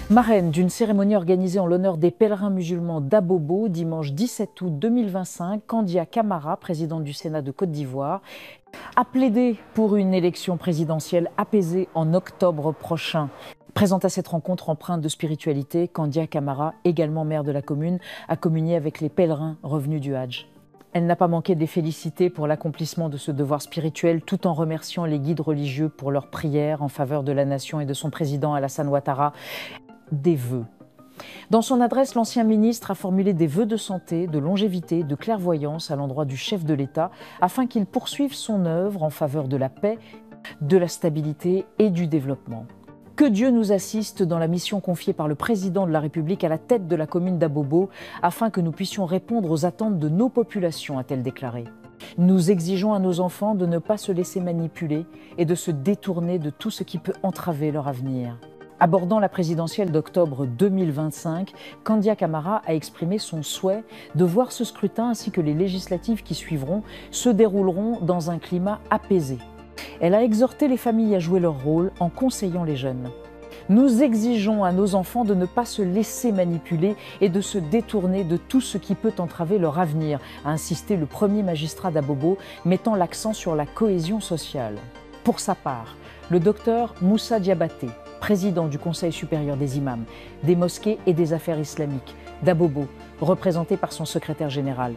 Marraine d'une cérémonie organisée en l'honneur des pèlerins musulmans d'Abobo, dimanche 17 août 2025, Kandia Camara, présidente du Sénat de Côte d'Ivoire, a plaidé pour une élection présidentielle apaisée en octobre prochain. Présente à cette rencontre empreinte de spiritualité, Kandia Camara, également maire de la commune, a communié avec les pèlerins revenus du Hadj. Elle n'a pas manqué de les féliciter pour l'accomplissement de ce devoir spirituel, tout en remerciant les guides religieux pour leurs prières en faveur de la nation et de son président Alassane Ouattara. Des vœux. Dans son adresse, l'ancien ministre a formulé des vœux de santé, de longévité, de clairvoyance à l'endroit du chef de l'État, afin qu'il poursuive son œuvre en faveur de la paix, de la stabilité et du développement. Que Dieu nous assiste dans la mission confiée par le président de la République à la tête de la commune d'Abobo, afin que nous puissions répondre aux attentes de nos populations, a-t-elle déclaré. Nous exigeons à nos enfants de ne pas se laisser manipuler et de se détourner de tout ce qui peut entraver leur avenir. Abordant la présidentielle d'octobre 2025, Kandia Camara a exprimé son souhait de voir ce scrutin ainsi que les législatives qui suivront se dérouleront dans un climat apaisé. Elle a exhorté les familles à jouer leur rôle en conseillant les jeunes. Nous exigeons à nos enfants de ne pas se laisser manipuler et de se détourner de tout ce qui peut entraver leur avenir, a insisté le premier magistrat d'Abobo, mettant l'accent sur la cohésion sociale. Pour sa part, le docteur Moussa Diabaté, président du Conseil supérieur des imams, des mosquées et des affaires islamiques, d'Abobo, représenté par son secrétaire général.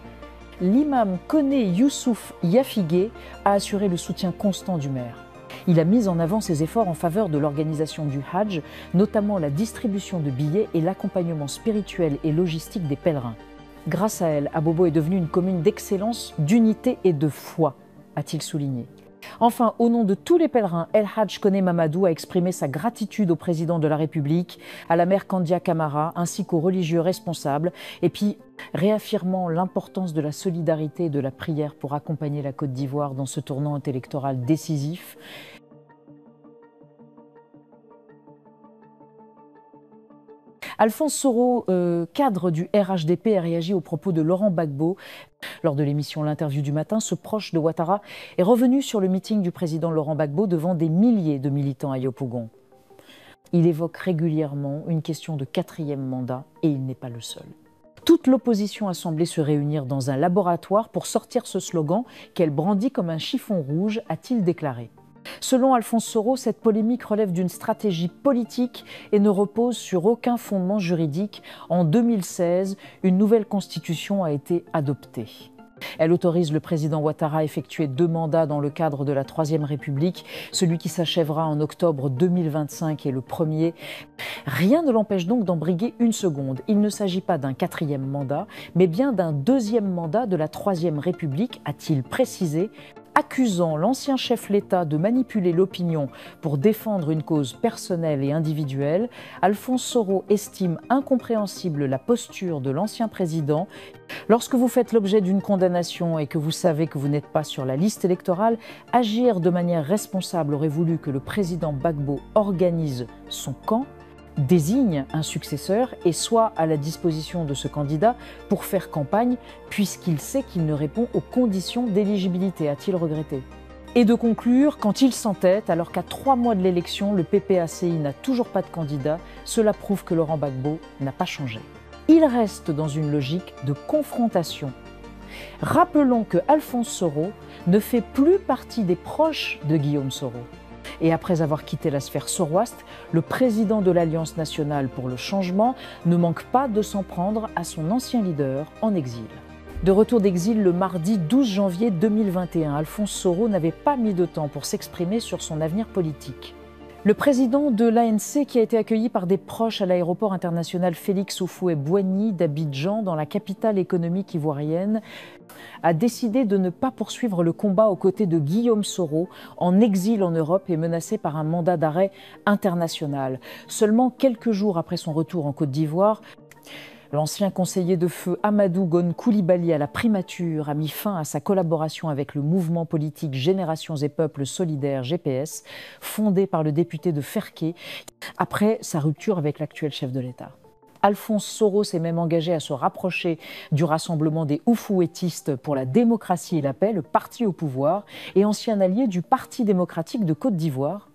L'imam Koné Youssouf Yafigué a assuré le soutien constant du maire. Il a mis en avant ses efforts en faveur de l'organisation du Hadj, notamment la distribution de billets et l'accompagnement spirituel et logistique des pèlerins. Grâce à elle, Abobo est devenue une commune d'excellence, d'unité et de foi, a-t-il souligné. Enfin, au nom de tous les pèlerins, El Hadj Koné Mamadou a exprimé sa gratitude au président de la République, à la mère Kandia Camara, ainsi qu'aux religieux responsables, et puis réaffirmant l'importance de la solidarité et de la prière pour accompagner la Côte d'Ivoire dans ce tournant électoral décisif. Alphonse Soro, cadre du RHDP, a réagi aux propos de Laurent Gbagbo. Lors de l'émission L'Interview du matin, ce proche de Ouattara est revenu sur le meeting du président Laurent Gbagbo devant des milliers de militants à Yopougon. Il évoque régulièrement une question de 4e mandat et il n'est pas le seul. Toute l'opposition a semblé se réunir dans un laboratoire pour sortir ce slogan qu'elle brandit comme un chiffon rouge, a-t-il déclaré. Selon Alphonse Soro, cette polémique relève d'une stratégie politique et ne repose sur aucun fondement juridique. En 2016, une nouvelle constitution a été adoptée. Elle autorise le président Ouattara à effectuer 2 mandats dans le cadre de la Troisième République. Celui qui s'achèvera en octobre 2025 est le premier. Rien ne l'empêche donc d'en briguer une seconde. Il ne s'agit pas d'un 4e mandat, mais bien d'un 2e mandat de la Troisième République, a-t-il précisé, accusant l'ancien chef l'État de manipuler l'opinion pour défendre une cause personnelle et individuelle. Alphonse Soro estime incompréhensible la posture de l'ancien président. Lorsque vous faites l'objet d'une condamnation et que vous savez que vous n'êtes pas sur la liste électorale, agir de manière responsable aurait voulu que le président Gbagbo organise son camp, désigne un successeur et soit à la disposition de ce candidat pour faire campagne, puisqu'il sait qu'il ne répond aux conditions d'éligibilité, a-t-il regretté. Et de conclure, quand il s'entête, alors qu'à 3 mois de l'élection, le PPACI n'a toujours pas de candidat, cela prouve que Laurent Gbagbo n'a pas changé. Il reste dans une logique de confrontation. Rappelons que Alphonse Soro ne fait plus partie des proches de Guillaume Soro. Et après avoir quitté la sphère soroiste, le président de l'Alliance nationale pour le changement ne manque pas de s'en prendre à son ancien leader en exil. De retour d'exil le mardi 12 janvier 2021, Alphonse Soro n'avait pas mis de temps pour s'exprimer sur son avenir politique. Le président de l'ANC, qui a été accueilli par des proches à l'aéroport international Félix Houphouët-Boigny d'Abidjan, dans la capitale économique ivoirienne, a décidé de ne pas poursuivre le combat aux côtés de Guillaume Soro, en exil en Europe et menacé par un mandat d'arrêt international. Seulement quelques jours après son retour en Côte d'Ivoire, l'ancien conseiller de feu Amadou Gon Coulibaly à la primature a mis fin à sa collaboration avec le mouvement politique Générations et Peuples Solidaires GPS, fondé par le député de Ferké, après sa rupture avec l'actuel chef de l'État. Alphonse Soro s'est même engagé à se rapprocher du rassemblement des Oufouettistes pour la démocratie et la paix, le parti au pouvoir, et ancien allié du Parti démocratique de Côte d'Ivoire.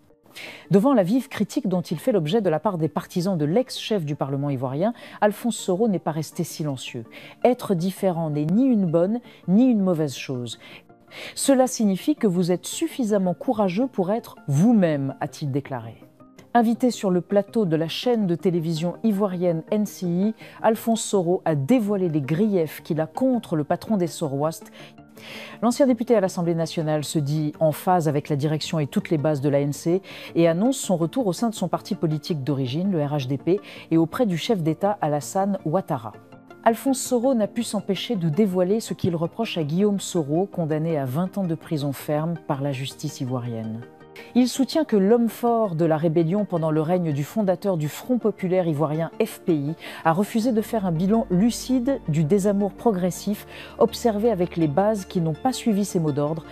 Devant la vive critique dont il fait l'objet de la part des partisans de l'ex-chef du Parlement ivoirien, Alphonse Soro n'est pas resté silencieux. Être différent n'est ni une bonne ni une mauvaise chose. Cela signifie que vous êtes suffisamment courageux pour être vous-même, a-t-il déclaré. Invité sur le plateau de la chaîne de télévision ivoirienne NCI, Alphonse Soro a dévoilé les griefs qu'il a contre le patron des Soroistes. L'ancien député à l'Assemblée nationale se dit en phase avec la direction et toutes les bases de l'ANC et annonce son retour au sein de son parti politique d'origine, le RHDP, et auprès du chef d'État Alassane Ouattara. Alphonse Soro n'a pu s'empêcher de dévoiler ce qu'il reproche à Guillaume Soro, condamné à 20 ans de prison ferme par la justice ivoirienne. Il soutient que l'homme fort de la rébellion pendant le règne du fondateur du Front populaire ivoirien FPI a refusé de faire un bilan lucide du désamour progressif observé avec les bases qui n'ont pas suivi ses mots d'ordre.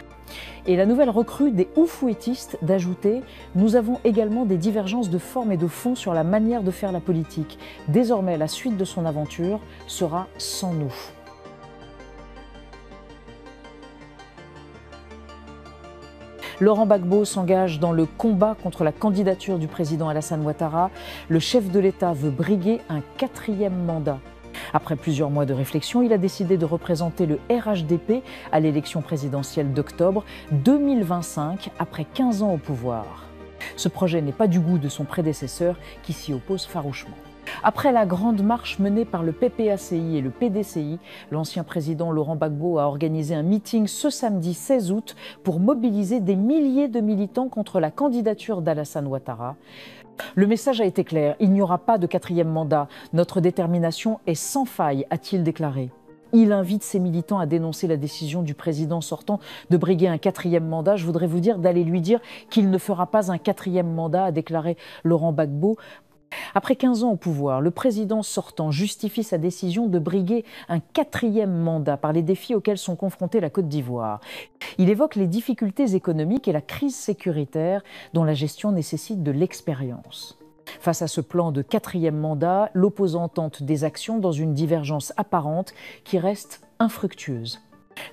Et la nouvelle recrue des oufouettistes d'ajouter « Nous avons également des divergences de forme et de fond sur la manière de faire la politique. Désormais, la suite de son aventure sera sans nous. » Laurent Gbagbo s'engage dans le combat contre la candidature du président Alassane Ouattara. Le chef de l'État veut briguer un 4e mandat. Après plusieurs mois de réflexion, il a décidé de représenter le RHDP à l'élection présidentielle d'octobre 2025, après 15 ans au pouvoir. Ce projet n'est pas du goût de son prédécesseur qui s'y oppose farouchement. Après la grande marche menée par le PPACI et le PDCI, l'ancien président Laurent Gbagbo a organisé un meeting ce samedi 16 août pour mobiliser des milliers de militants contre la candidature d'Alassane Ouattara. Le message a été clair, il n'y aura pas de 4e mandat. Notre détermination est sans faille, a-t-il déclaré. Il invite ses militants à dénoncer la décision du président sortant de briguer un 4e mandat. Je voudrais vous dire d'aller lui dire qu'il ne fera pas un 4e mandat, a déclaré Laurent Gbagbo. Après 15 ans au pouvoir, le président sortant justifie sa décision de briguer un 4e mandat par les défis auxquels sont confrontés la Côte d'Ivoire. Il évoque les difficultés économiques et la crise sécuritaire dont la gestion nécessite de l'expérience. Face à ce plan de 4e mandat, l'opposant tente des actions dans une divergence apparente qui reste infructueuse.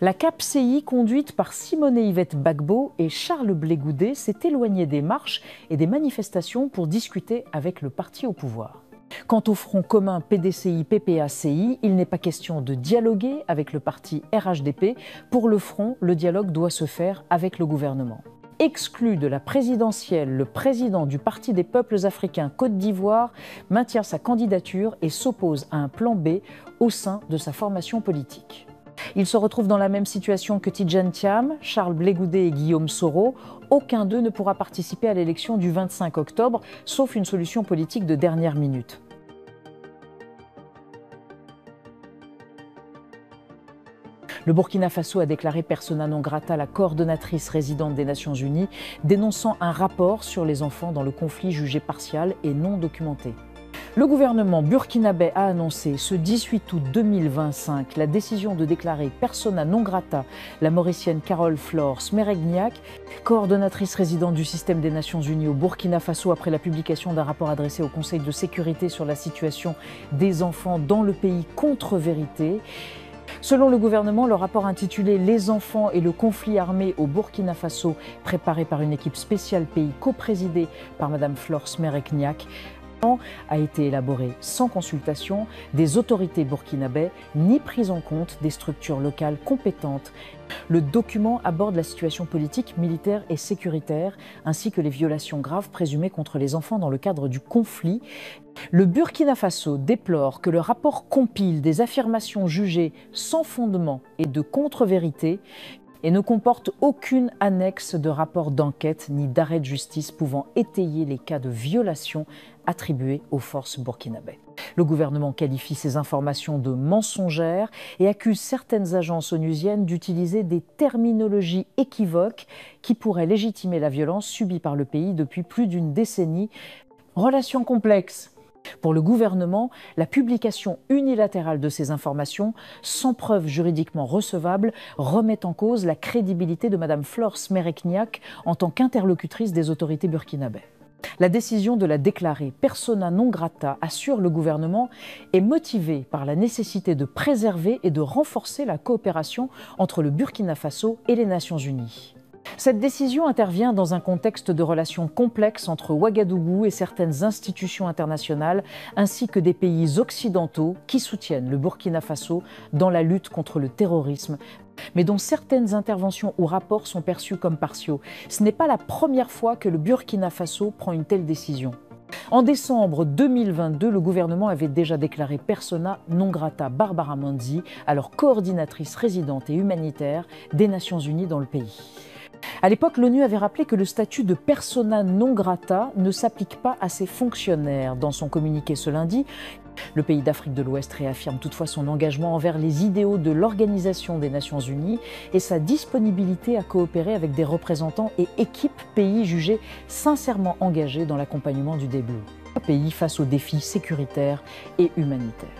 La CAP-CI, conduite par Simone Yvette Gbagbo et Charles Blé Goudet, s'est éloignée des marches et des manifestations pour discuter avec le parti au pouvoir. Quant au front commun PDCI-PPACI, il n'est pas question de dialoguer avec le parti RHDP. Pour le front, le dialogue doit se faire avec le gouvernement. Exclu de la présidentielle, le président du Parti des peuples africains Côte d'Ivoire maintient sa candidature et s'oppose à un plan B au sein de sa formation politique. Il se retrouve dans la même situation que Tidjane Thiam, Charles Blé Goudet et Guillaume Soro. Aucun d'eux ne pourra participer à l'élection du 25 octobre, sauf une solution politique de dernière minute. Le Burkina Faso a déclaré persona non grata la coordonnatrice résidente des Nations Unies, dénonçant un rapport sur les enfants dans le conflit jugé partial et non documenté. Le gouvernement burkinabé a annoncé ce 18 août 2025 la décision de déclarer persona non grata la Mauricienne Carole Flore Smeregniak, coordonnatrice résidente du système des Nations Unies au Burkina Faso après la publication d'un rapport adressé au Conseil de sécurité sur la situation des enfants dans le pays contre vérité. Selon le gouvernement, le rapport intitulé « Les enfants et le conflit armé au Burkina Faso », préparé par une équipe spéciale pays coprésidée par Mme Flore Smeregniak, a été élaboré sans consultation des autorités burkinabè ni prise en compte des structures locales compétentes. Le document aborde la situation politique, militaire et sécuritaire, ainsi que les violations graves présumées contre les enfants dans le cadre du conflit. Le Burkina Faso déplore que le rapport compile des affirmations jugées sans fondement et de contre-vérité et ne comporte aucune annexe de rapport d'enquête ni d'arrêt de justice pouvant étayer les cas de violation attribués aux forces burkinabè. Le gouvernement qualifie ces informations de mensongères et accuse certaines agences onusiennes d'utiliser des terminologies équivoques qui pourraient légitimer la violence subie par le pays depuis plus d'une décennie. Relation complexe. Pour le gouvernement, la publication unilatérale de ces informations, sans preuve juridiquement recevable, remet en cause la crédibilité de Mme Flore Smeregniak en tant qu'interlocutrice des autorités burkinabè. La décision de la déclarer persona non grata, assure le gouvernement, est motivée par la nécessité de préserver et de renforcer la coopération entre le Burkina Faso et les Nations Unies. Cette décision intervient dans un contexte de relations complexes entre Ouagadougou et certaines institutions internationales, ainsi que des pays occidentaux qui soutiennent le Burkina Faso dans la lutte contre le terrorisme, mais dont certaines interventions ou rapports sont perçus comme partiaux. Ce n'est pas la première fois que le Burkina Faso prend une telle décision. En décembre 2022, le gouvernement avait déjà déclaré persona non grata Barbara Manzi, alors coordinatrice résidente et humanitaire des Nations Unies dans le pays. À l'époque, l'ONU avait rappelé que le statut de persona non grata ne s'applique pas à ses fonctionnaires. Dans son communiqué ce lundi, le pays d'Afrique de l'Ouest réaffirme toutefois son engagement envers les idéaux de l'Organisation des Nations Unies et sa disponibilité à coopérer avec des représentants et équipes pays jugés sincèrement engagés dans l'accompagnement du début. Pays face aux défis sécuritaires et humanitaires.